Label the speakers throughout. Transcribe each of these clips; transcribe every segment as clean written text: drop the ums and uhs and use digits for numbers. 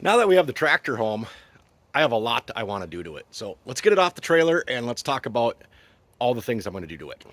Speaker 1: Now that we have the tractor home, I have a lot I want to do to it. So let's get it off the trailer and let's talk about all the things I'm going to do to it.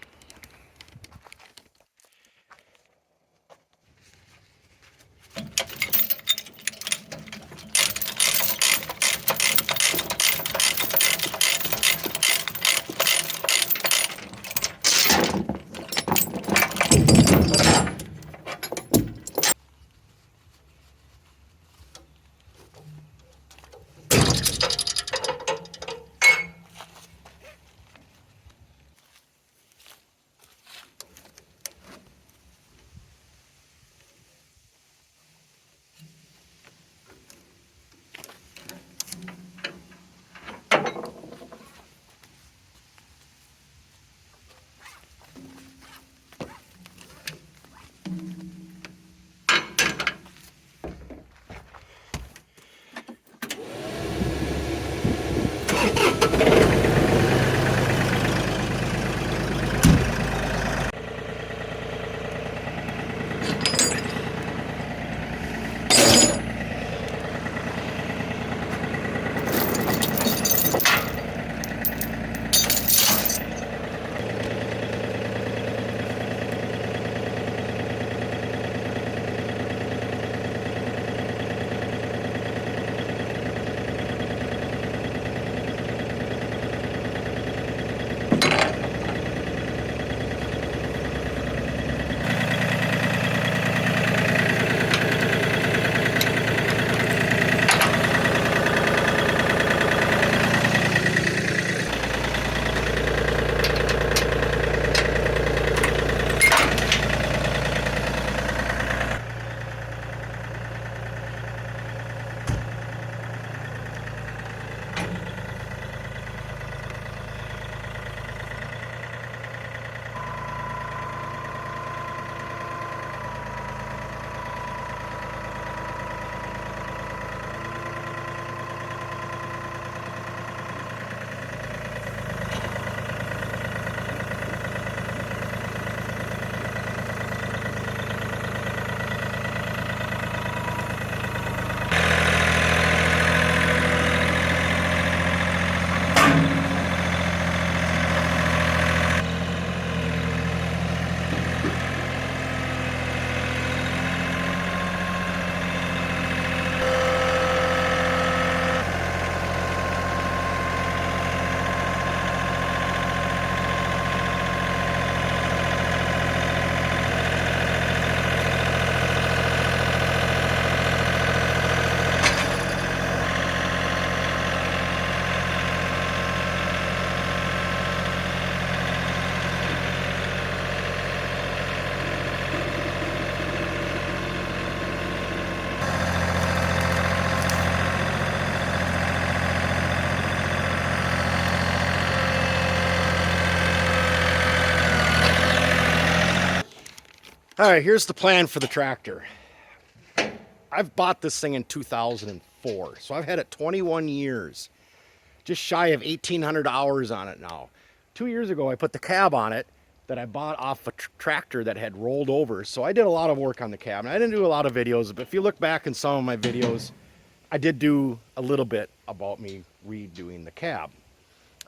Speaker 1: All right, here's the plan for the tractor. I've bought this thing in 2004, so I've had it 21 years, just shy of 1,800 hours on it now. 2 years ago, I put the cab on it that I bought off a tractor that had rolled over. So I did a lot of work on the cab. And I didn't do a lot of videos, but if you look back in some of my videos, I did do a little bit about me redoing the cab.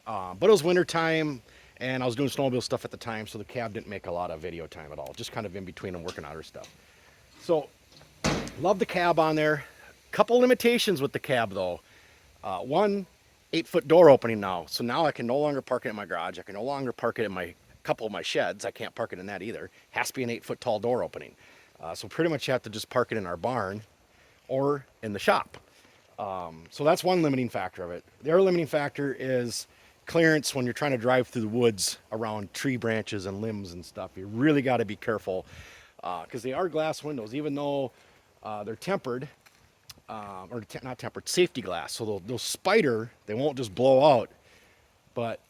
Speaker 1: But it was winter time and I was doing snowmobile stuff at the time, so the cab didn't make a lot of video time at all, just kind of in between and working on other stuff. So love the cab on there. Couple limitations with the cab though. One, 8-foot door opening now. So now I can no longer park it in my garage. I can no longer park it in my couple of my sheds. I can't park it in that either. Has to be an 8-foot tall door opening. So pretty much you have to just park it in our barn or in the shop. So that's one limiting factor of it. The other limiting factor is clearance when you're trying to drive through the woods around tree branches and limbs and stuff. You really got to be careful because they are glass windows, even though they're tempered or not tempered, safety glass. So they'll spider, they won't just blow out, but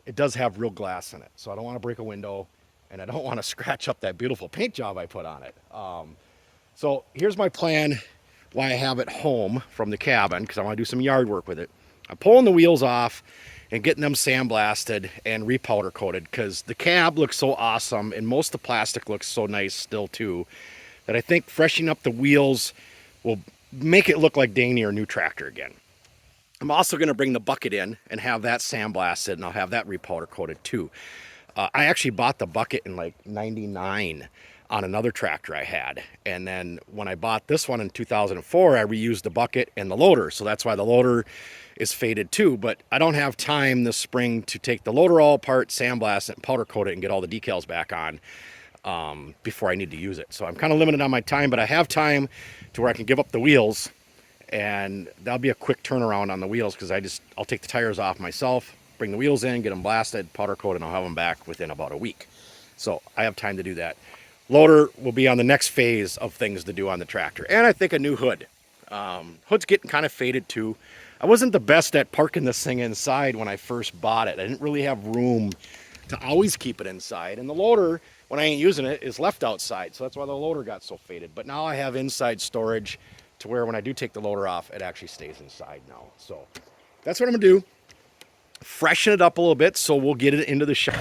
Speaker 1: it does have real glass in it. So I don't want to break a window and I don't want to scratch up that beautiful paint job I put on it. So here's my plan why I have it home from the cabin, because I want to do some yard work with it. I'm pulling the wheels off and getting them sandblasted and repowder coated because the cab looks so awesome and most of the plastic looks so nice still too, that I think freshening up the wheels will make it look like dang near a new tractor again. I'm also going to bring the bucket in and have that sandblasted, and I'll have that repowder coated too. I actually bought the bucket in like 99 on another tractor I had. And then when I bought this one in 2004, I reused the bucket and the loader. So that's why the loader is faded too. But I don't have time this spring to take the loader all apart, sandblast it, and powder coat it, and get all the decals back on before I need to use it. So I'm kind of limited on my time, but I have time to where I can give up the wheels, and that'll be a quick turnaround on the wheels, because I'll take the tires off myself, bring the wheels in, get them blasted, powder coated, and I'll have them back within about a week. So I have time to do that. Loader will be on the next phase of things to do on the tractor. And I think a new hood. Hood's getting kind of faded too. I wasn't the best at parking this thing inside when I first bought it. I didn't really have room to always keep it inside. And the loader, when I ain't using it, is left outside. So that's why the loader got so faded. But now I have inside storage to where when I do take the loader off, it actually stays inside now. So that's what I'm gonna do. Freshen it up a little bit, so we'll get it into the shop.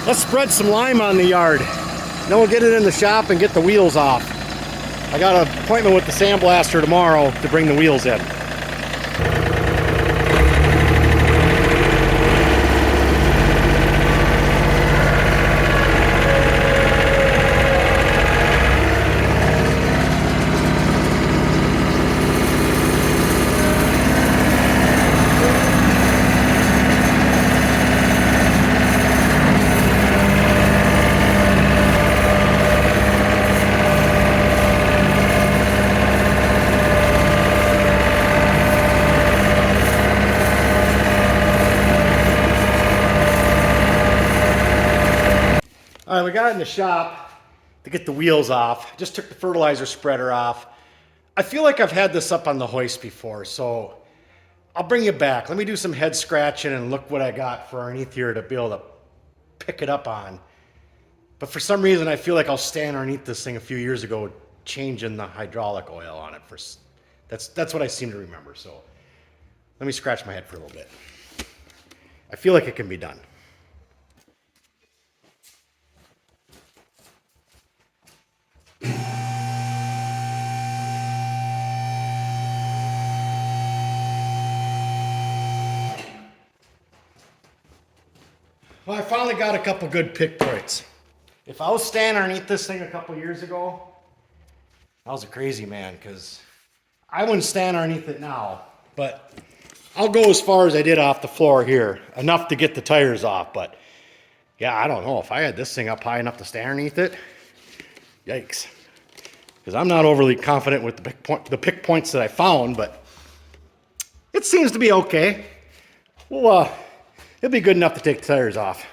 Speaker 1: Let's spread some lime on the yard. Then we'll get it in the shop and get the wheels off. I got an appointment with the sandblaster tomorrow to bring the wheels in. All right, we got it in the shop to get the wheels off. Just took the fertilizer spreader off. I feel like I've had this up on the hoist before, so I'll bring you back. Let me do some head scratching and look what I got for underneath here to be able to pick it up on. But for some reason, I feel like I'll stand underneath this thing a few years ago changing the hydraulic oil on it. That's what I seem to remember. So let me scratch my head for a little bit. I feel like it can be done. Well, I finally got a couple good pick points. If I was standing underneath this thing a couple years ago, I was a crazy man, because I wouldn't stand underneath it now. But I'll go as far as I did off the floor here, enough to get the tires off. But yeah, I don't know if I had this thing up high enough to stand underneath it. Yikes. Because I'm not overly confident with the pick points that I found, but it seems to be okay. Well, it'll be good enough to take the tires off.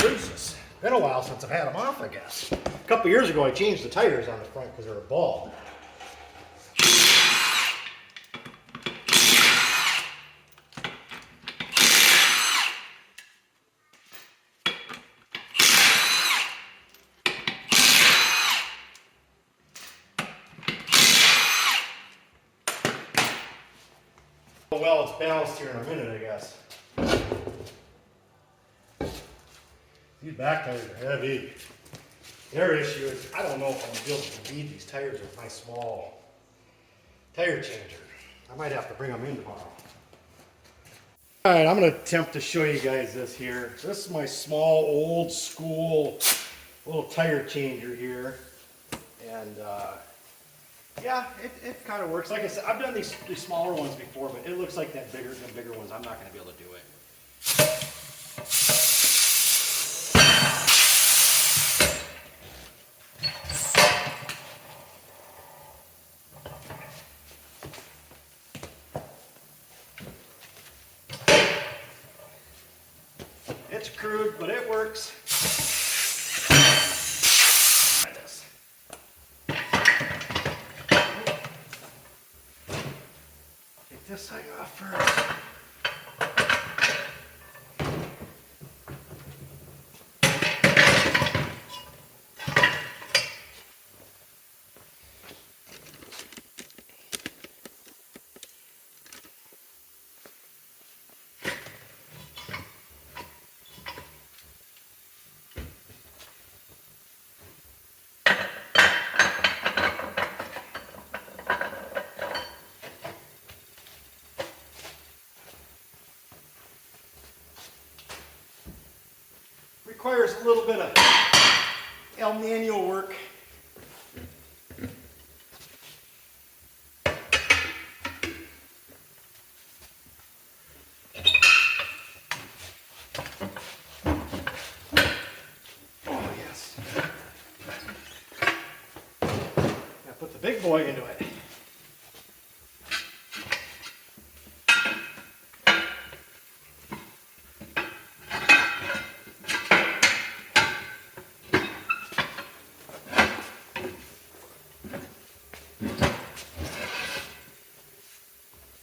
Speaker 1: Jesus, been a while since I've had them off, I guess. A couple years ago, I changed the tires on the front because they were bald. Well, it's balanced here in a minute, I guess. These back tires are heavy. Their issue is I don't know if I'm going to be able to bead these tires with my small tire changer. I might have to bring them in tomorrow. All right, I'm going to attempt to show you guys this here. So this is my small, old school little tire changer here. And yeah, it kind of works. Like I said, I've done these smaller ones before, but it looks like the bigger ones, I'm not going to be able to do it. It's crude, but it works. this thing off first. Requires a little bit of manual work. Oh yes. Now put the big boy into it.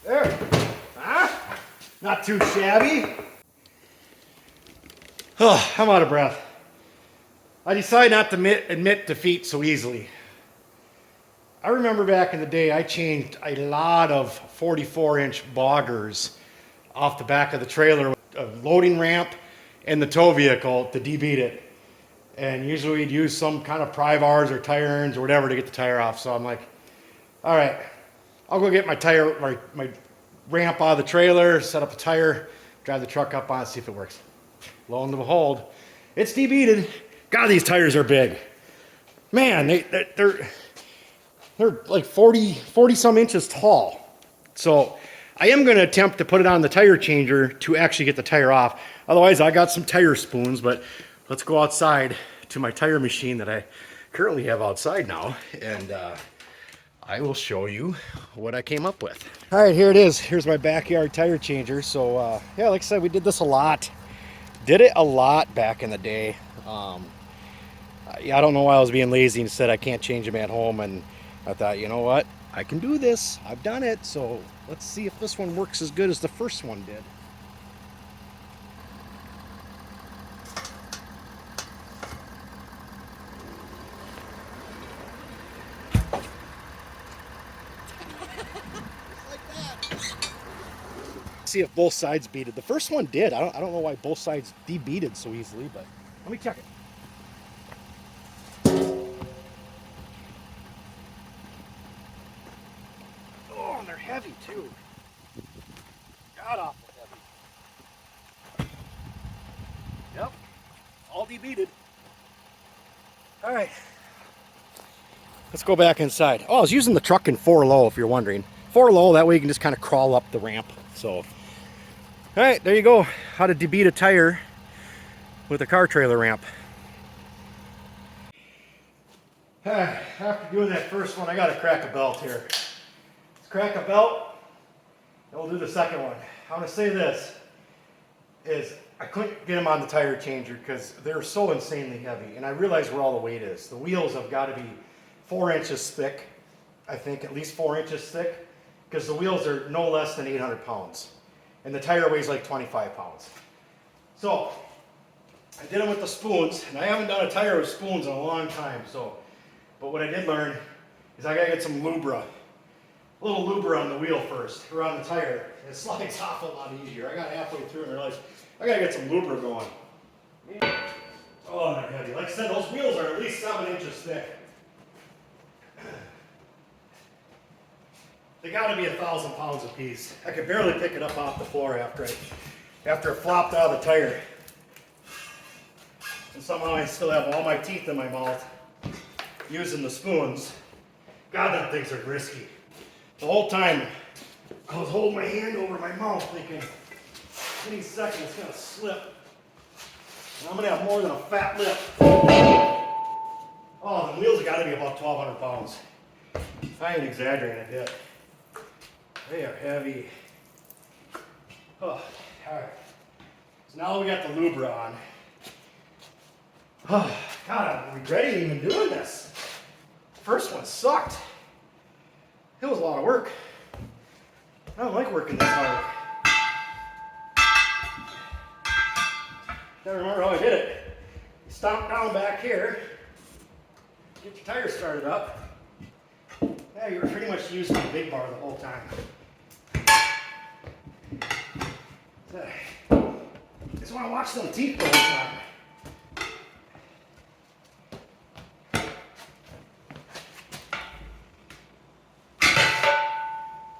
Speaker 1: There. Huh? Not too shabby. Oh, I'm out of breath. I decided not to admit defeat so easily. I remember back in the day, I changed a lot of 44-inch boggers off the back of the trailer with a loading ramp and the tow vehicle to debeat it. And usually we'd use some kind of pry bars or tire irons or whatever to get the tire off. So I'm like, all right, I'll go get my ramp out of the trailer, set up a tire, drive the truck up on it, see if it works. Lo and behold, it's debeated. God, these tires are big. Man, they're like 40 some inches tall. So I am going to attempt to put it on the tire changer to actually get the tire off. Otherwise, I got some tire spoons, but let's go outside to my tire machine that I currently have outside now, and I will show you what I came up with. All right, here it is. Here's my backyard tire changer. So yeah, like I said, we did this a lot. Did it a lot back in the day. Yeah, I don't know why I was being lazy and said I can't change them at home, and I thought, you know what, I can do this. I've done it, so let's see if this one works as good as the first one did. See if both sides beaded. The first one did. I don't know why both sides debeaded so easily, but let me check it. Oh, and they're heavy too. God awful heavy. Yep, all debeaded. All right, let's go back inside. Oh, I was using the truck in 4 low, if you're wondering. 4 low, that way you can just kind of crawl up the ramp. So, all right, there you go. How to debeat a tire with a car trailer ramp. After doing that first one, I got to crack a belt here. Let's crack a belt, and we'll do the second one. I want to say this, is I couldn't get them on the tire changer because they're so insanely heavy, and I realize where all the weight is. The wheels have got to be 4 inches thick, I think, at least 4 inches thick, because the wheels are no less than 800 pounds, and the tire weighs like 25 pounds. So, I did them with the spoons, and I haven't done a tire with spoons in a long time, so, but what I did learn is I gotta get some Lubra. A little Lubra on the wheel first, or on the tire. It slides off a lot easier. I got halfway through and realized I gotta get some Lubra going. Oh, they're heavy. Like I said, those wheels are at least 7 inches thick. They gotta be 1,000 pounds a piece. I could barely pick it up off the floor after it flopped out of the tire. And somehow I still have all my teeth in my mouth using the spoons. God, that things are risky. The whole time I was holding my hand over my mouth thinking, any second it's gonna slip. And I'm gonna have more than a fat lip. Oh, the wheels have gotta be about 1,200 pounds. I ain't exaggerating a bit. They are heavy. Oh, all right. So now we got the Lubra on. Oh, God, I'm regretting even doing this. First one sucked. It was a lot of work. I don't like working this hard. Gotta remember how I did it. You stomp down back here, get your tires started up. Yeah, you're pretty much using the big bar the whole time. Just want to watch them teeth the whole time.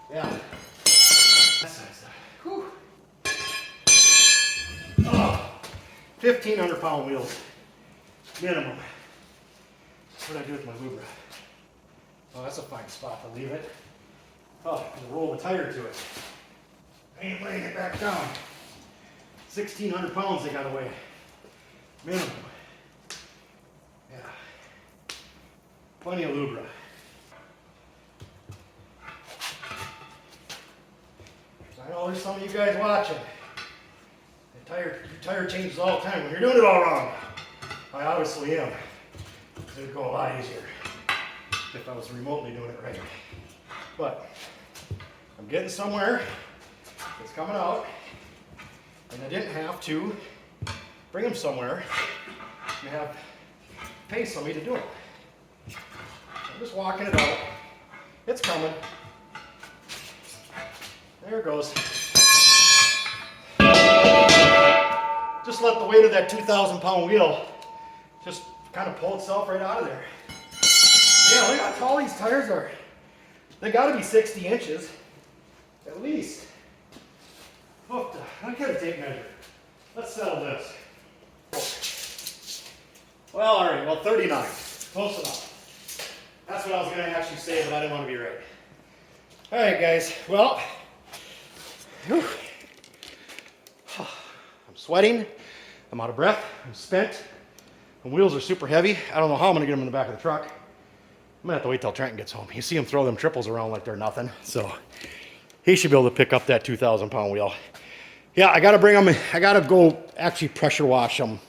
Speaker 1: Yeah. That's nice. Whew. Oh, 1,500 pound wheels. Minimum. That's what I do with my Lubra. Oh, that's a fine spot to leave it. Oh, and roll the tire to it. I ain't laying it back down. 1,600 pounds they got away. Minimum. Yeah. Plenty of Lubra. I know there's some of you guys watching. Your tire changes all the time when you're doing it all wrong. I obviously am. It would go a lot easier if I was remotely doing it right. But I'm getting somewhere. It's coming out. And I didn't have to bring them somewhere and have pay somebody to do it. I'm just walking it out. It's coming. There it goes. Just let the weight of that 2,000 pound wheel just kind of pull itself right out of there. Yeah, look how tall these tires are. They got to be 60 inches, at least. Look, I got a tape measure. Let's settle this. Well, all right, well, 39. Close enough. That's what I was going to actually say, but I didn't want to be right. All right, guys. Well, whew. I'm sweating. I'm out of breath. I'm spent. The wheels are super heavy. I don't know how I'm going to get them in the back of the truck. I'm going to have to wait till Trenton gets home. You see him throw them triples around like they're nothing. So he should be able to pick up that 2,000 pound wheel. Yeah, I got to bring them. I got to go actually pressure wash them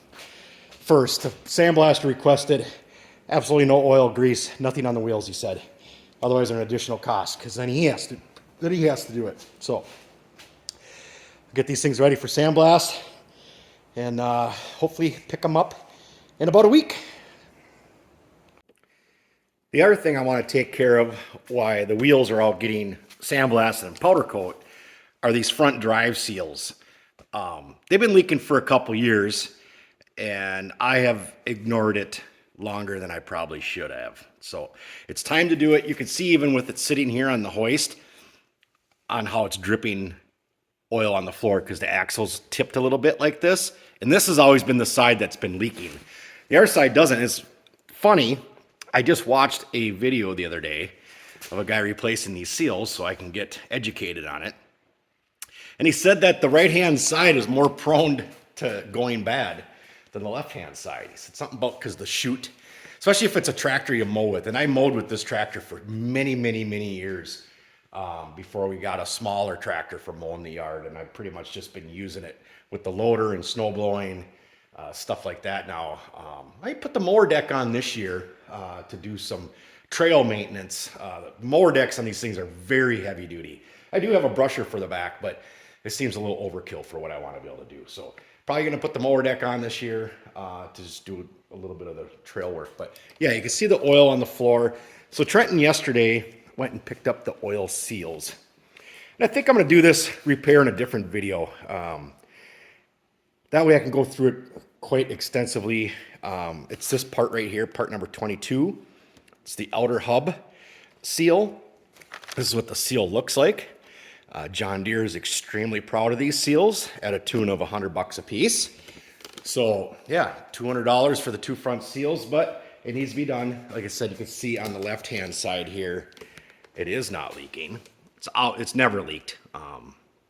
Speaker 1: first. The sandblaster requested absolutely no oil, grease, nothing on the wheels, he said. Otherwise, they're an additional cost because then he has to do it. So get these things ready for sandblast and hopefully pick them up in about a week. The other thing I want to take care of why the wheels are all getting sandblasted and powder coat are these front drive seals. They've been leaking for a couple years and I have ignored it longer than I probably should have. So it's time to do it. You can see even with it sitting here on the hoist on how it's dripping oil on the floor because the axle's tipped a little bit like this. And this has always been the side that's been leaking. The other side doesn't. It's funny. I just watched a video the other day of a guy replacing these seals so I can get educated on it. And he said that the right-hand side is more prone to going bad than the left-hand side. He said something about because the chute, especially if it's a tractor you mow with. And I mowed with this tractor for many, many, many years before we got a smaller tractor for mowing the yard. And I've pretty much just been using it with the loader and snow blowing, stuff like that now. I put the mower deck on this year to do some trail maintenance. The mower decks on these things are very heavy duty. I do have a brusher for the back, but it seems a little overkill for what I want to be able to do. So probably going to put the mower deck on this year to just do a little bit of the trail work. But yeah, you can see the oil on the floor. So Trenton yesterday went and picked up the oil seals. And I think I'm going to do this repair in a different video. That way I can go through it quite extensively. It's this part right here, part number 22. It's the outer hub seal. This is what the seal looks like. John Deere is extremely proud of these seals at a tune of $100 a piece. So yeah, $200 for the two front seals, but it needs to be done. Like I said, you can see on the left-hand side here, it is not leaking. It's out. It's never leaked.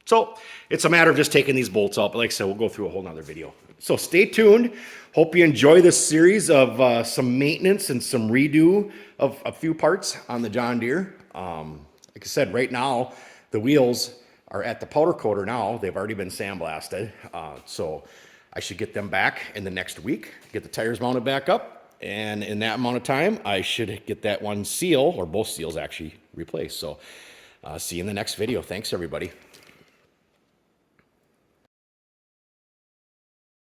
Speaker 1: So it's a matter of just taking these bolts out. But like I said, we'll go through a whole nother video. So stay tuned. Hope you enjoy this series of some maintenance and some redo of a few parts on the John Deere. Like I said, right now, the wheels are at the powder coater now. They've already been sandblasted. So I should get them back in the next week, get the tires mounted back up. And in that amount of time, I should get that one seal, or both seals actually, replaced. So See you in the next video. Thanks, everybody.